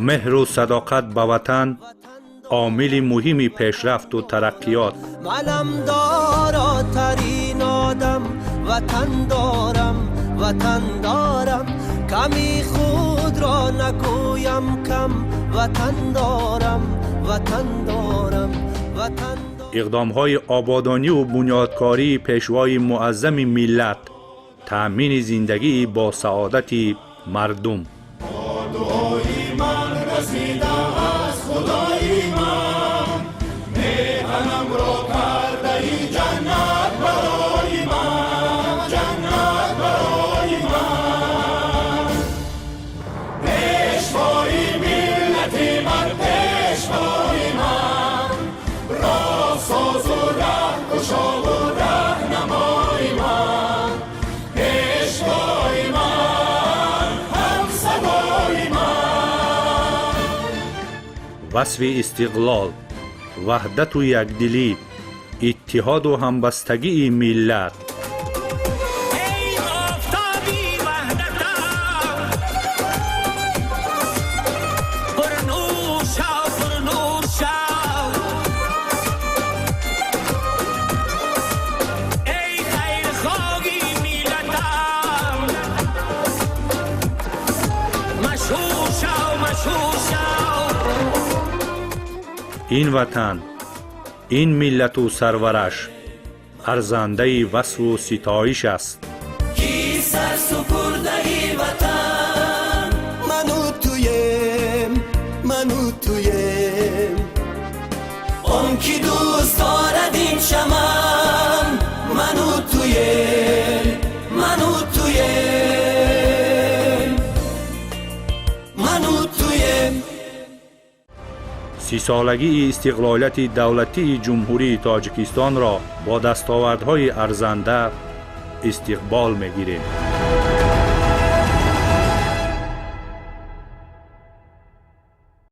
مهر و صداقت به وطن عامل مهمی پیشرفت و ترقیات. منم داراترین آدم، وطن دارم کمی خود را نگویم کم، وطن دارم. اقدام‌های آبادانی و بنیادکاری پیشوای معظم ملت، تأمین زندگی با سعادت مردم. وصف استقلال، وحدت و یکدلی، اتحاد و همبستگی ملت. ای آفتابی وحدتم، پرنور شو، ای خیرخواهی ملتم، مشهور شو. این وطن، این ملت و سرورش ارزنده وصف و ستایش است. کی سر سپرده وطن، منو تویم اون کی دوست دارد این چمن، منو تویم 30 سالگی استقلالیت دولتی جمهوری تاجیکستان را با دستاوردهای ارزنده استقبال می‌گیریم.